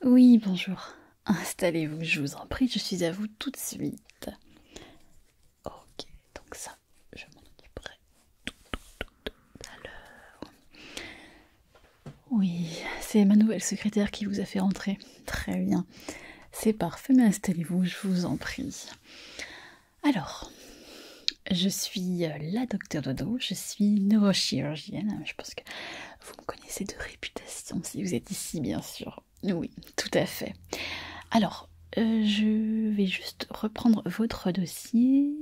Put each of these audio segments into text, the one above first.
Oui, bonjour. Installez-vous, je vous en prie, je suis à vous tout de suite. Ok, donc ça, je m'en occuperai tout à l'heure. Oui, c'est ma nouvelle secrétaire qui vous a fait entrer. Très bien. C'est parfait, mais installez-vous, je vous en prie. Alors, je suis la docteure Dodo, je suis neurochirurgienne. Je pense que vous me connaissez de réputation si vous êtes ici, bien sûr. Oui, tout à fait. Alors, je vais juste reprendre votre dossier.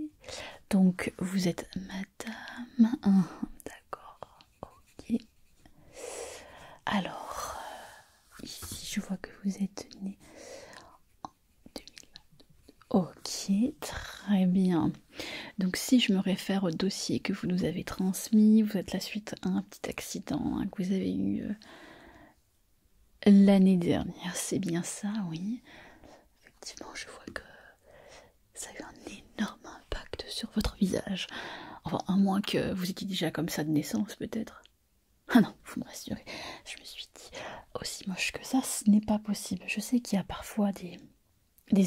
Donc, vous êtes madame. D'accord, ok. Alors, ici, je vois que vous êtes née en 2022. Ok, très bien. Donc, si je me réfère au dossier que vous nous avez transmis, vous êtes la suite à un petit accident que vous avez eu l'année dernière. C'est bien ça, oui. Effectivement, je vois que ça a eu un énorme impact sur votre visage. Enfin, à moins que vous étiez déjà comme ça de naissance, peut-être. Ah non, vous me rassurez. Je me suis dit, aussi moche que ça, ce n'est pas possible. Je sais qu'il y a parfois des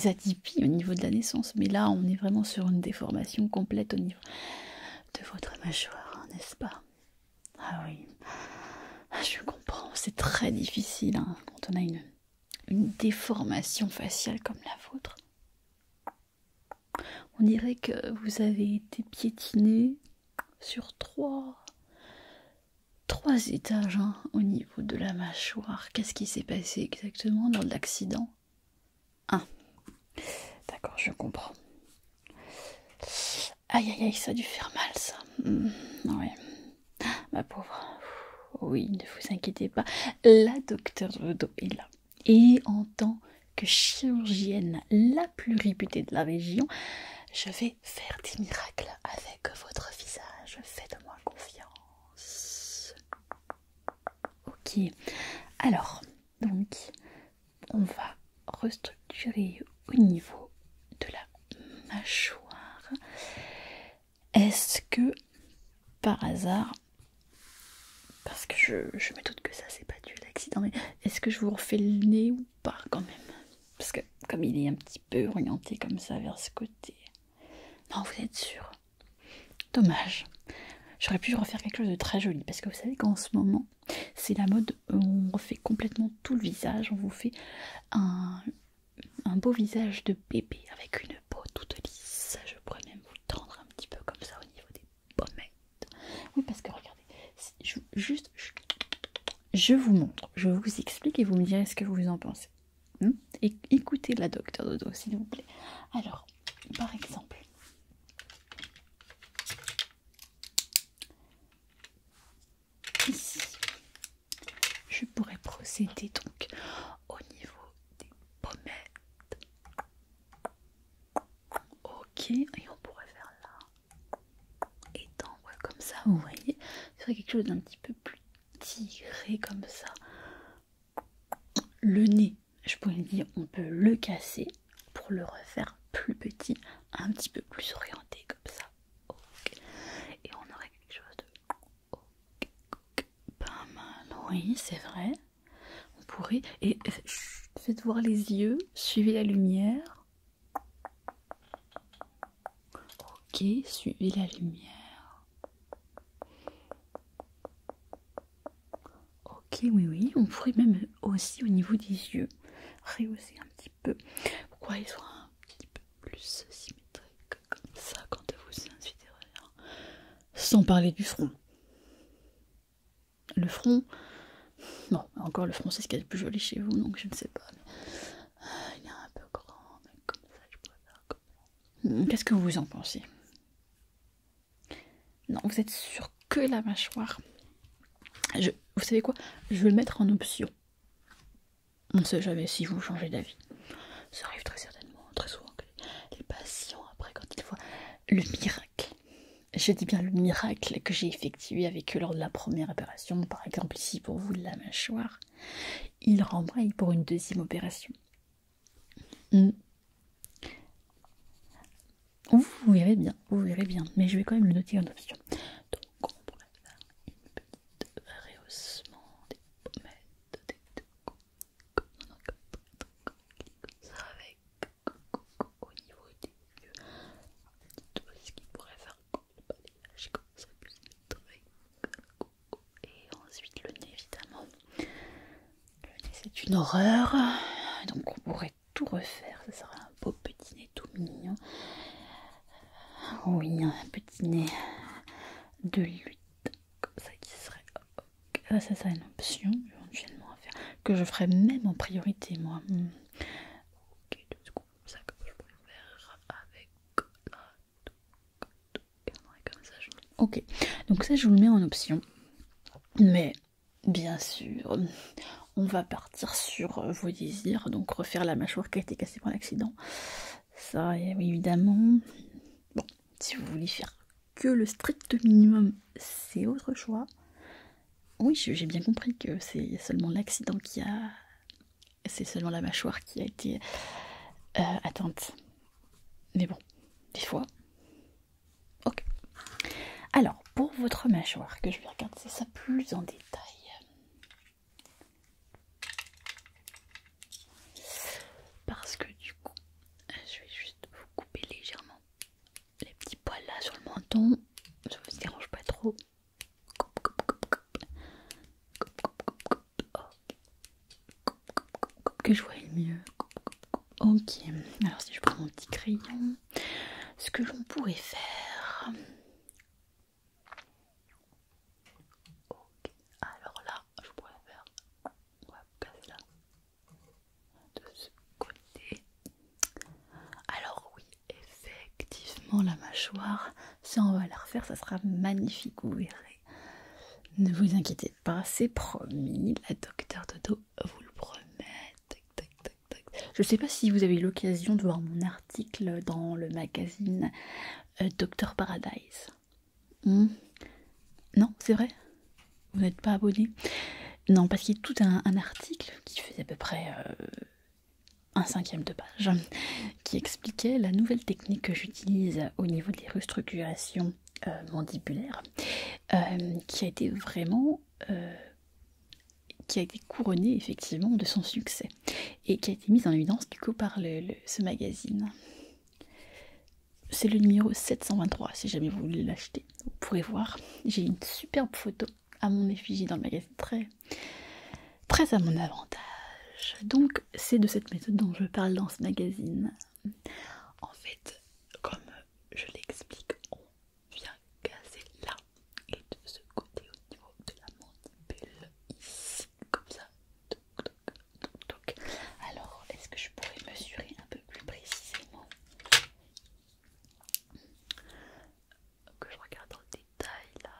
atypies au niveau de la naissance, mais là, on est vraiment sur une déformation complète au niveau de votre mâchoire, n'est-ce pas? Ah oui, je comprends. C'est très difficile quand on a une déformation faciale comme la vôtre. On dirait que vous avez été piétiné sur trois étages au niveau de la mâchoire. Qu'est-ce qui s'est passé exactement dans l'accident? Ah, d'accord, je comprends. Aïe aïe aïe, ça a dû faire mal ça. Ouais, ma pauvre. Oui, ne vous inquiétez pas, la docteure Dodo est là. Et en tant que chirurgienne la plus réputée de la région, je vais faire des miracles avec votre visage. Faites-moi confiance. Ok, alors, donc, on va restructurer au niveau de la mâchoire. Est-ce que, par hasard, parce que je me doute que ça c'est pas dû à l'accident, mais est-ce que je vous refais le nez ou pas quand même? Parce que comme il est un petit peu orienté comme ça vers ce côté. Non, vous êtes sûr? Dommage. J'aurais pu refaire quelque chose de très joli, parce que vous savez qu'en ce moment, c'est la mode où on refait complètement tout le visage, on vous fait un beau visage de bébé avec une peau toute lisse. Je pourrais même vous tendre un petit peu comme ça au niveau des pommettes. Oui, parce que regardez, je vous montre, je vous explique et vous me direz ce que vous en pensez. Et écoutez la docteure Dodo, s'il vous plaît. Alors, par exemple, ici, je pourrais procéder donc au niveau des pommettes. Ok, et on pourrait faire là, étendre comme ça, vous voyez. Ce serait quelque chose d'un petit peu plus tiré comme ça. Le nez, je pourrais dire, on peut le casser pour le refaire plus petit, un petit peu plus orienté comme ça. Okay. Et on aurait quelque chose de pas mal. Oui, c'est vrai. On pourrait. Et faites voir les yeux, suivez la lumière. Ok, suivez la lumière. Ok, oui, oui. On pourrait même aussi au niveau des yeux rehausser un petit peu. Pourquoi ils soient un petit peu plus symétriques comme ça quand vous inspirez. Sans parler du front. Le front, bon, encore le front c'est ce qu'il y a de plus joli chez vous, donc je ne sais pas. Mais, il est un peu grand, mais comme ça je pourrais faire comme ça. Qu'est-ce que vous en pensez? Non, vous êtes sûr que la mâchoire? Vous savez quoi? Je vais le mettre en option. On ne sait jamais si vous changez d'avis. Ça arrive très certainement, très souvent que les patients, après, quand ils voient le miracle, je dis bien le miracle que j'ai effectué avec eux lors de la première opération, par exemple ici pour vous la mâchoire, ils rembrayent pour une deuxième opération. Vous verrez bien, mais je vais quand même le noter en option. Donc on pourrait faire une petite rehaussement des pommettes, des deux côtés, une horreur. Donc on pourrait tout refaire, ça sera un beau petit nez tout mignon. Oui, un petit nez de lutte, comme ça qui serait... Ça serait une option éventuellement à faire, que je ferais même en priorité moi. Ok, ça comme je pourrais faire avec comme ça. Ok, donc ça je vous le mets en option. Mais bien sûr, on va partir sur vos désirs, donc refaire la mâchoire qui a été cassée par l'accident. Ça, évidemment. Bon, si vous voulez faire que le strict minimum, c'est votre choix. Oui, j'ai bien compris que c'est seulement l'accident qui a... C'est seulement la mâchoire qui a été atteinte. Mais bon, des fois... Ok. Alors, pour votre mâchoire, que je vais regarder ça plus en détail. Parce que du coup, je vais juste vous couper légèrement les petits poils là sur le menton. Ça vous dérange pas trop. Que je vois mieux. Ok, alors si je prends mon petit crayon, ce que l'on pourrait faire... Ok, alors là, je pourrais faire... On va passer là. De ce côté. Alors oui, effectivement, la mâchoire, si on va la refaire, ça sera magnifique, vous verrez. Ne vous inquiétez pas, c'est promis, la docteur Dodo vous le promet. Je ne sais pas si vous avez eu l'occasion de voir mon article dans le magazine Dr Paradise. Non, c'est vrai? Vous n'êtes pas abonné? Non, parce qu'il y a tout un article qui faisait à peu près un cinquième de page, qui expliquait la nouvelle technique que j'utilise au niveau des restructurations mandibulaires, qui a été vraiment... qui a été couronnée effectivement de son succès et qui a été mise en évidence du coup par ce magazine. C'est le numéro 723 si jamais vous voulez l'acheter. Vous pourrez voir, j'ai une superbe photo à mon effigie dans le magazine, très, très à mon avantage. Donc c'est de cette méthode dont je parle dans ce magazine. En fait, comme je l'explique, on vient casser là et de ce côté au niveau de la mandibule, ici, comme ça. Donc. Alors, est-ce que je pourrais mesurer un peu plus précisément? Que je regarde dans le détail là.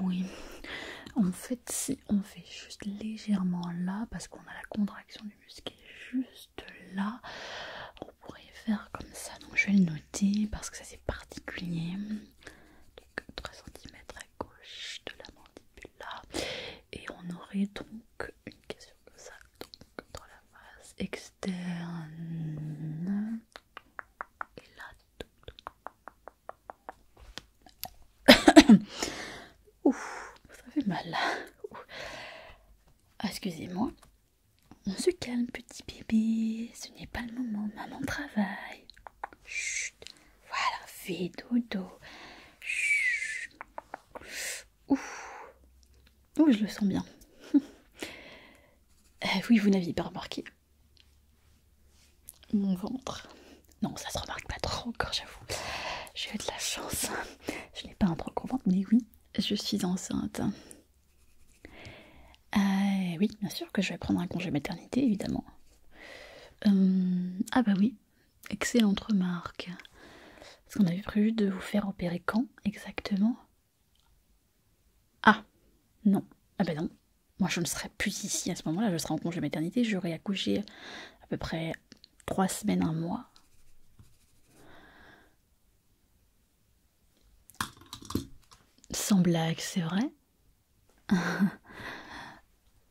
Oui, en fait, si on fait juste légèrement là, parce qu'on a la contraction du muscle juste là, on pourrait faire comme ça. Donc je vais le noter parce que ça c'est particulier. Donc 3 cm à gauche de la mandibule là. Et on aurait donc une cassure comme ça, donc dans la face externe. Et là, ouf, ça fait mal. Ah, excusez-moi. On se calme, petit bébé. Ce n'est pas le moment. Maman travaille. Chut. Voilà, fais dodo. Chut. Ouf. Oh, je le sens bien. Oui, vous n'aviez pas remarqué. Mon ventre. Non, ça se remarque pas trop encore, j'avoue. J'ai eu de la chance. Je n'ai pas un trop gros ventre, mais oui, je suis enceinte. Oui, bien sûr que je vais prendre un congé maternité, évidemment. Ah bah oui, excellente remarque. Parce qu'on avait prévu de vous faire opérer quand, exactement? Ah, non. Ah bah non. Moi, je ne serai plus ici à ce moment-là, je serai en congé maternité, j'aurai accouché à peu près 3 semaines, un mois. Sans blague, c'est vrai?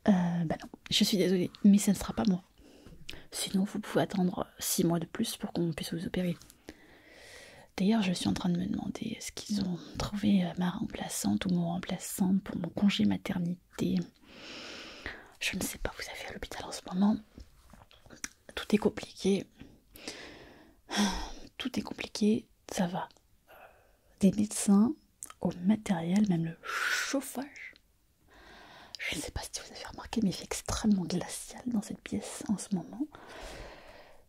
Bah non, je suis désolée, mais ça ne sera pas moi. Sinon, vous pouvez attendre 6 mois de plus pour qu'on puisse vous opérer. D'ailleurs, je suis en train de me demander, est-ce qu'ils ont trouvé ma remplaçante ou mon remplaçant pour mon congé maternité? Je ne sais pas, vous savez, à l'hôpital en ce moment, tout est compliqué. Tout est compliqué, ça va. Des médecins au matériel, même le chauffage. Je ne sais pas si vous avez remarqué, mais il fait extrêmement glacial dans cette pièce en ce moment.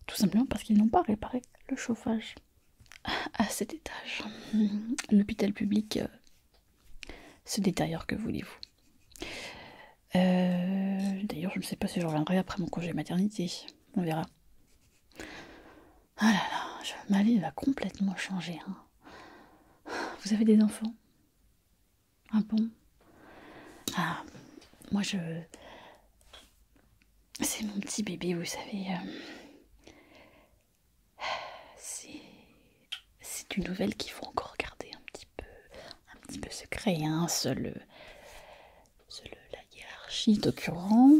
Tout simplement parce qu'ils n'ont pas réparé le chauffage à cet étage. L'hôpital public se détériore, que voulez-vous. D'ailleurs, je ne sais pas si je reviendrai après mon congé maternité. On verra. Ah là là, ma vie va complètement changer. Hein. Vous avez des enfants? Ah bon? Ah, moi c'est mon petit bébé, vous savez. C'est une nouvelle qu'il faut encore garder un petit peu secret. Hein. Seule la hiérarchie est au courant.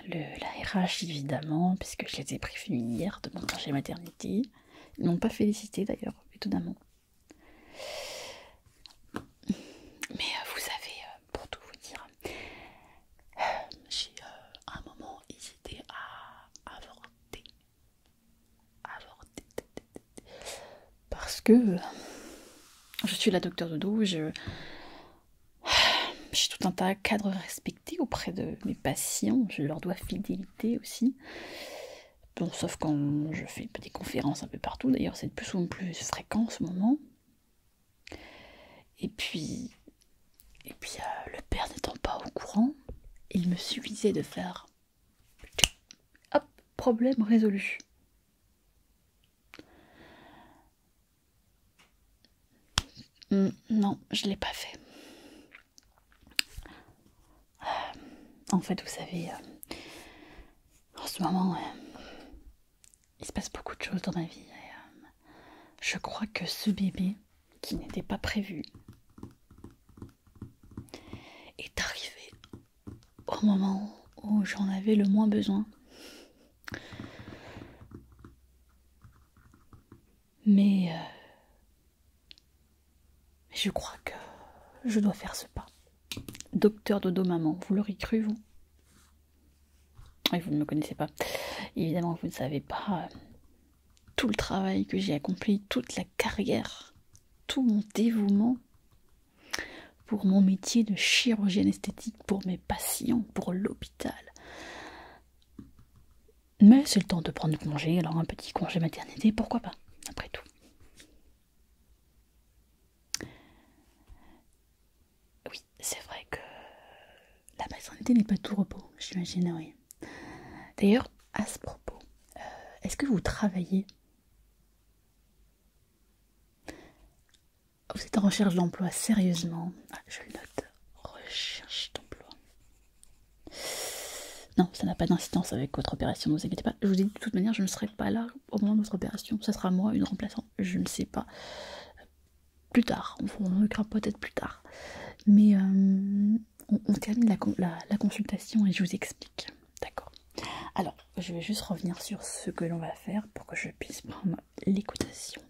La RH évidemment, puisque je les ai prévenus hier de mon congé maternité. Ils n'ont pas félicité d'ailleurs, étonnamment. Mais vous savez, pour tout vous dire, j'ai un moment hésité à avorter. Parce que je suis la docteure Dodo, j'ai tout un tas de cadres respectés auprès de mes patients, je leur dois fidélité aussi. Bon, sauf quand je fais des conférences un peu partout, d'ailleurs c'est de plus en plus fréquent en ce moment. Et puis le père n'étant pas au courant, il me suffisait de faire hop, problème résolu. Non, je l'ai pas fait. En fait, vous savez, en ce moment, il se passe beaucoup de choses dans ma vie. Et, je crois que ce bébé, qui n'était pas prévu, est arrivé au moment où j'en avais le moins besoin. Mais je crois que je dois faire ce pas. Docteur Dodo Maman, vous l'aurez cru, vous? Et vous ne me connaissez pas. Évidemment, vous ne savez pas tout le travail que j'ai accompli, toute la carrière, tout mon dévouement pour mon métier de chirurgienne esthétique, pour mes patients, pour l'hôpital. Mais c'est le temps de prendre congé, alors un petit congé maternité, pourquoi pas, après tout. Oui, c'est vrai que la maternité n'est pas tout repos, j'imagine, oui. D'ailleurs, à ce propos, est-ce que vous travaillez? Vous êtes en recherche d'emploi, sérieusement? Ah, je le note, recherche d'emploi. Non, ça n'a pas d'incidence avec votre opération, ne vous inquiétez pas. Je vous ai dit de toute manière, je ne serai pas là au moment de votre opération. Ça sera moi, une remplaçante, je ne sais pas. Plus tard, on en occupera peut-être plus tard. Mais on termine la consultation et je vous explique. D'accord. Alors, je vais juste revenir sur ce que l'on va faire pour que je puisse prendre l'écoutation.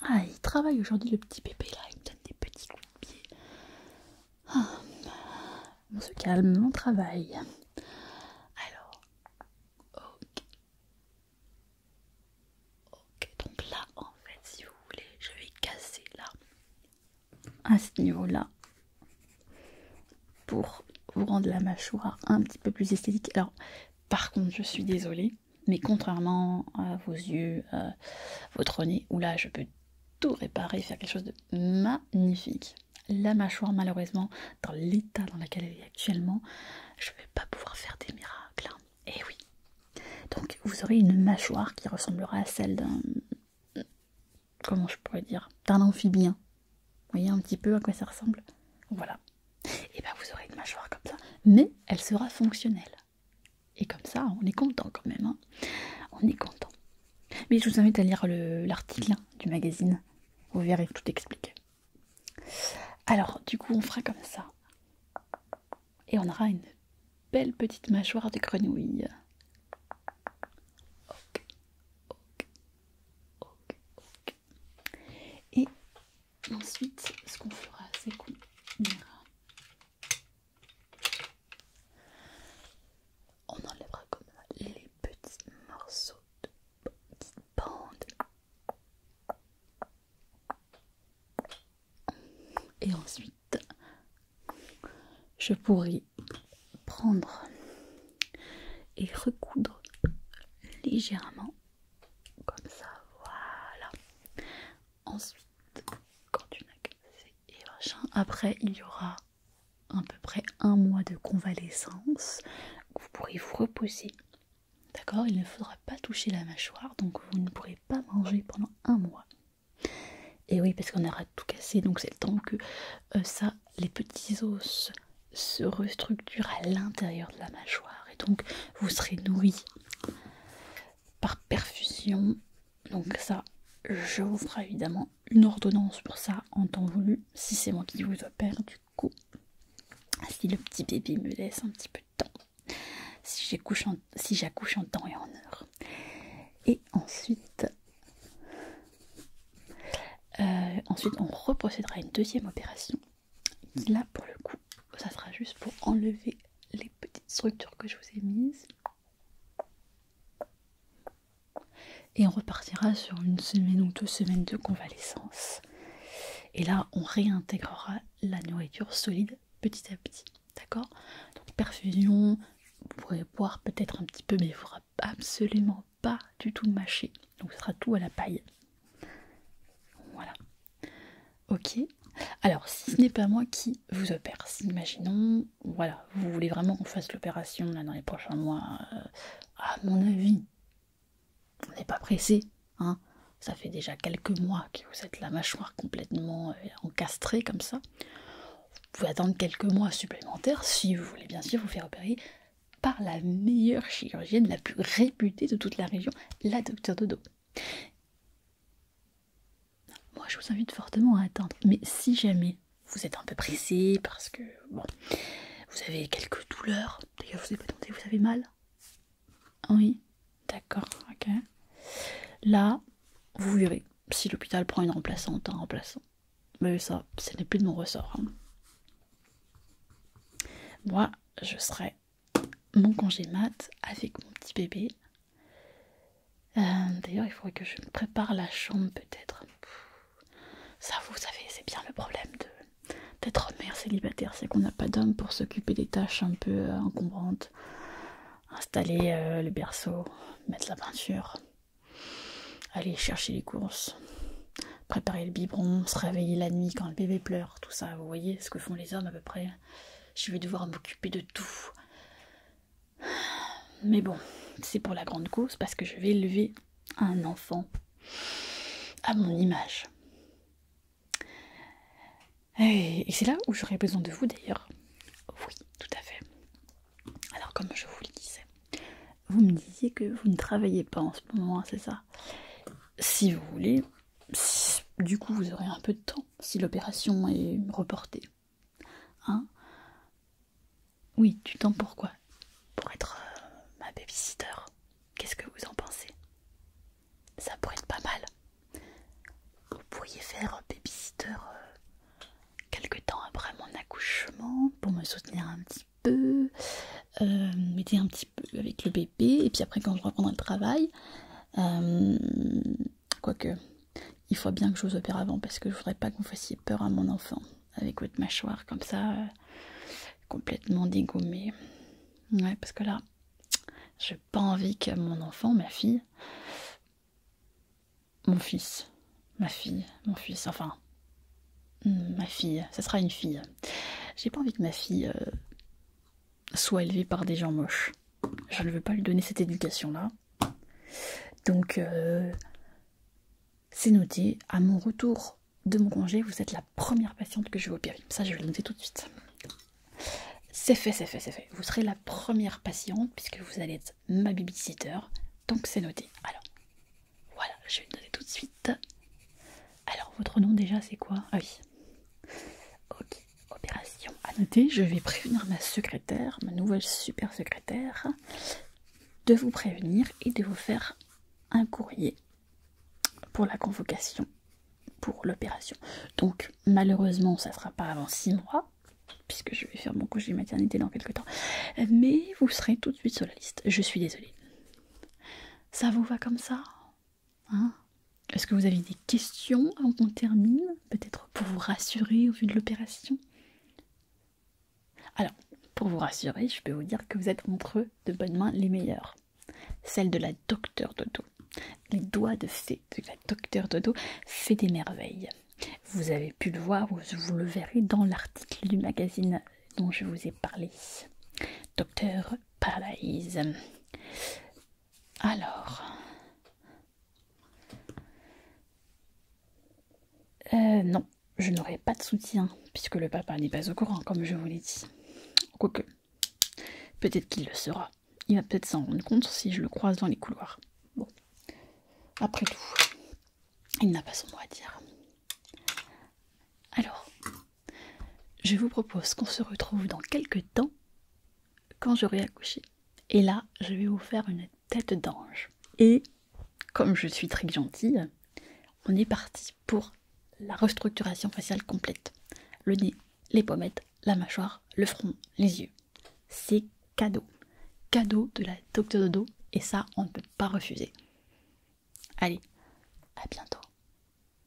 Ah, il travaille aujourd'hui, le petit bébé là, il me donne des petits coups de pied. Ah, on se calme, on travaille. Alors, ok, donc là, en fait, si vous voulez, je vais casser là, à ce niveau-là, pour vous rendre la mâchoire un petit peu plus esthétique. Alors, par contre, je suis désolée, mais contrairement à vos yeux, à votre nez, où là, je peux tout réparer, faire quelque chose de magnifique. La mâchoire, malheureusement, dans l'état dans lequel elle est actuellement, je ne vais pas pouvoir faire des miracles. Hein. Et oui. Donc, vous aurez une mâchoire qui ressemblera à celle d'un... Comment je pourrais dire? D'un amphibien. Vous voyez un petit peu à quoi ça ressemble? Voilà. Et bien, vous aurez une mâchoire comme ça. Mais elle sera fonctionnelle. Et comme ça, on est content quand même. Hein. On est content. Mais je vous invite à lire l'article du magazine. Vous verrez, tout expliqué. Alors, du coup, on fera comme ça. Et on aura une belle petite mâchoire de grenouille. je pourrais prendre et recoudre légèrement, comme ça, voilà. Ensuite, quand tu n'as cassé et machin, après il y aura à peu près 1 mois de convalescence, vous pourrez vous reposer. D'accord? Il ne faudra pas toucher la mâchoire, donc vous ne pourrez pas manger pendant 1 mois. Et oui, parce qu'on aura tout cassé, donc c'est le temps que les petits os se restructurent à l'intérieur de la mâchoire. Et donc, vous serez nourri par perfusion. Donc ça, je vous ferai évidemment une ordonnance pour ça en temps voulu, si c'est moi qui vous opère du coup. Si le petit bébé me laisse un petit peu de temps. Si j'accouche en temps et en heure. Et ensuite, on reprocédera à une deuxième opération. Là, pour le coup, ça sera juste pour enlever les petites structures que je vous ai mises. Et on repartira sur 1 semaine ou 2 semaines de convalescence. Et là, on réintégrera la nourriture solide petit à petit. D'accord? Donc, perfusion, vous pourrez boire peut-être un petit peu, mais il ne faudra absolument pas du tout mâcher. Donc, ce sera tout à la paille. Voilà. Ok. Alors, si ce n'est pas moi qui vous opère, si imaginons, voilà, vous voulez vraiment qu'on fasse l'opération là dans les prochains mois, à mon avis, on n'est pas pressé, hein. Ça fait déjà quelques mois que vous êtes la mâchoire complètement encastrée comme ça. Vous pouvez attendre quelques mois supplémentaires si vous voulez bien sûr vous faire opérer par la meilleure chirurgienne, la plus réputée de toute la région, la Docteur Dodo. Moi, je vous invite fortement à attendre. Mais si jamais vous êtes un peu pressé parce que, bon, vous avez quelques douleurs, d'ailleurs, vous avez demandé, vous avez mal? Oui, d'accord, ok. Là, vous verrez si l'hôpital prend une remplaçante, un remplaçant. Mais ça, ce n'est plus de mon ressort. Hein. Moi, je serai mon congé mat avec mon petit bébé. D'ailleurs, il faudrait que je me prépare la chambre peut-être. Ça, vous savez, c'est bien le problème d'être mère célibataire, c'est qu'on n'a pas d'homme pour s'occuper des tâches un peu encombrantes. Installer le berceau, mettre la peinture, aller chercher les courses, préparer le biberon, se réveiller la nuit quand le bébé pleure, tout ça, vous voyez ce que font les hommes à peu près. Je vais devoir m'occuper de tout. Mais bon, c'est pour la grande cause parce que je vais élever un enfant à mon image. Et c'est là où j'aurais besoin de vous d'ailleurs. Oui, tout à fait. Alors comme je vous le disais, vous me disiez que vous ne travaillez pas en ce moment, c'est ça? Si vous voulez, du coup vous aurez un peu de temps si l'opération est reportée. Hein? Oui, du temps pourquoi? Pour être ma babysitter. Qu'est-ce que vous en pensez? Ça pourrait être pas mal. Vous pourriez faire babysitter quelque temps après mon accouchement pour me soutenir un petit peu, m'aider un petit peu avec le bébé, et puis après quand je reprendrai le travail, quoique il faut bien que je vous opère avant parce que je voudrais pas que vous fassiez peur à mon enfant avec votre mâchoire comme ça complètement dégommée. Ouais, parce que là j'ai pas envie que mon enfant, ma fille, mon fils, ma fille, mon fils, enfin ma fille, ça sera une fille. J'ai pas envie que ma fille soit élevée par des gens moches. Je ne veux pas lui donner cette éducation-là. Donc, c'est noté. À mon retour de mon congé, vous êtes la première patiente que je vais opérer. Ça, je vais le noter tout de suite. C'est fait, c'est fait, c'est fait. Vous serez la première patiente puisque vous allez être ma babysitter. Donc, c'est noté. Alors, voilà, je vais le noter tout de suite. Alors, votre nom déjà, c'est quoi? Ah oui. Ok, opération à noter. Je vais prévenir ma secrétaire, ma nouvelle super secrétaire, de vous prévenir et de vous faire un courrier pour la convocation pour l'opération. Donc malheureusement ça ne sera pas avant 6 mois puisque je vais faire mon congé maternité dans quelques temps, mais vous serez tout de suite sur la liste. Je suis désolée. Ça vous va comme ça, hein? Est-ce que vous avez des questions avant qu'on termine, peut-être pour vous rassurer au vu de l'opération? Alors, pour vous rassurer, je peux vous dire que vous êtes entre de bonnes mains les meilleures. Celle de la docteur Dodo. Les doigts de fée de la docteur Dodo fait des merveilles. Vous avez pu le voir, vous le verrez dans l'article du magazine dont je vous ai parlé. Docteur Paradise. Alors... non, je n'aurai pas de soutien, puisque le papa n'est pas au courant, comme je vous l'ai dit. Quoique, peut-être qu'il le sera. Il va peut-être s'en rendre compte si je le croise dans les couloirs. Bon, après tout, il n'a pas son mot à dire. Alors, je vous propose qu'on se retrouve dans quelques temps, quand j'aurai accouché. Et là, je vais vous faire une tête d'ange. Et, comme je suis très gentille, on est parti pour la restructuration faciale complète. Le nez, les pommettes, la mâchoire, le front, les yeux. C'est cadeau. Cadeau de la docteur Dodo, et ça, on ne peut pas refuser. Allez, à bientôt.